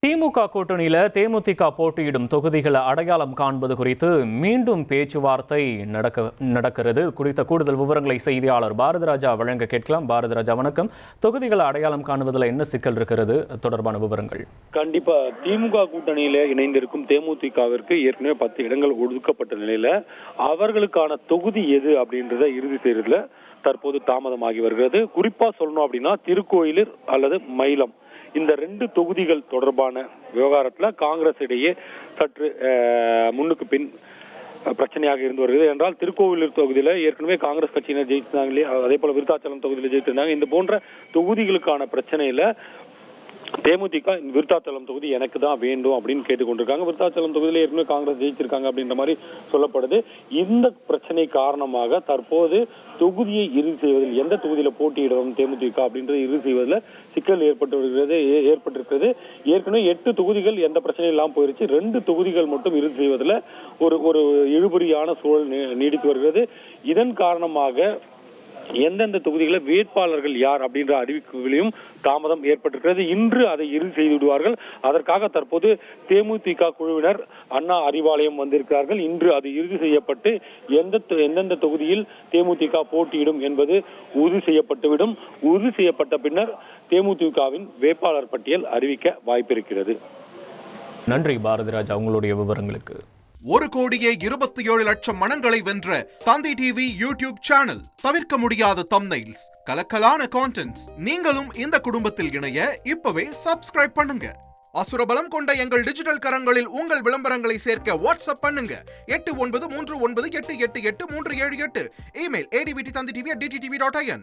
திமுக கூட்டணியில தேமுதிக போட்டியிடும் தொகுதிகளை அடையாளம் காண்பது குறித்து மீண்டும் பேச்சுவார்த்தை நடக்கிறது. குறித்த கூடுதல் விவரங்களை செய்தியாளர் பாரதிராஜா வழங்க கேட்கலாம். பாரதிராஜா, வணக்கம். தொகுதிகளை அடையாளம் காணுவதில் என்ன சிக்கல் இருக்கிறது, தொடர்பான விவரங்கள்? கண்டிப்பா திமுக கூட்டணியில இணைந்திருக்கும் தேமுதிகவிற்கு ஏற்கனவே 10 இடங்கள் ஒதுக்கப்பட்ட நிலையில அவர்களுக்கான தொகுதி எது அப்படின்றத இறுதி செய்யறதுல தற்போது தாமதமாகி வருகிறது. குறிப்பா சொல்லணும் அப்படின்னா திருக்கோயிலூர் அல்லது மயிலம், இந்த 2 தொகுதிகள் தொடர்பான விவகாரத்துல காங்கிரஸ் இடையே சற்று முன்னுக்கு பின் பிரச்சனையாக இருந்து வருகிறது. என்றால் திருக்கோவிலூர் தொகுதியில ஏற்கனவே காங்கிரஸ் கட்சியினர் ஜெயிச்சிருந்தாங்க, அதே போல விருத்தாச்சலம் தொகுதியில ஜெயிச்சிருந்தாங்க. இந்த போன்ற தொகுதிகளுக்கான பிரச்சனையில தேமுதிக விருத்தாச்சலம் தொகுதி எனக்கு தான் வேண்டும் அப்படின்னு கேட்டுக்கொண்டிருக்காங்க. விருத்தாச்சலம் தொகுதியில ஏற்கனவே காங்கிரஸ் ஜெயிச்சிருக்காங்க அப்படின்ற மாதிரி சொல்லப்படுது. இந்த பிரச்சனை காரணமாக தற்போது தொகுதியை இறுதி செய்வதில் எந்த தொகுதியில போட்டியிடும் தேமுதிக அப்படின்றத இறுதி செய்வதில் சிக்கல் ஏற்பட்டிருக்கிறது. ஏற்கனவே 8 தொகுதிகள் எந்த பிரச்சனையும் இல்லாமல் போயிருச்சு. 2 தொகுதிகள் மட்டும் இறுதி செய்வதில் ஒரு இழுபறியான சூழல் நீடித்து வருகிறது. இதன் காரணமாக எந்தெந்த தொகுதிகளை வேட்பாளர்கள் யார் அப்படின்ற அறிவிப்புகளையும் தாமதம் ஏற்பட்டிருக்கிறது. இன்று அதை இறுதி செய்து விடுவார்கள். அதற்காக தற்போது தேமுதிக குழுவினர் அண்ணா அறிவாலயம் வந்திருக்கிறார்கள். இன்று அது இறுதி செய்யப்பட்டு எந்தெந்த தொகுதியில் தேமுதிக போட்டியிடும் என்பது உறுதி செய்யப்பட்டுவிடும். உறுதி செய்யப்பட்ட பின்னர் தேமுதிகவின் வேட்பாளர் பட்டியல் அறிவிக்க வாய்ப்பிருக்கிறது. நன்றி பாரதிராஜா, உங்களுடைய விவரங்களுக்கு. 1,27,00,000 மனங்களை வென்ற தந்தி டிவி யூடியூப் சேனல். தவிர்க்க முடியாத தம்ப்நெயில்ஸ், கலக்கலான கான்டென்ட்ஸ். நீங்களும் இந்த குடும்பத்தில் இணைய இப்பவே சப்ஸ்கிரைப் பண்ணுங்க. அசுரபலம் கொண்ட எங்கள் டிஜிட்டல் கரங்களில் உங்கள் விளம்பரங்களை சேர்க்க வாட்ஸ்அப் பண்ணுங்க. 893988883778. Email advtthanditv@dttv.in.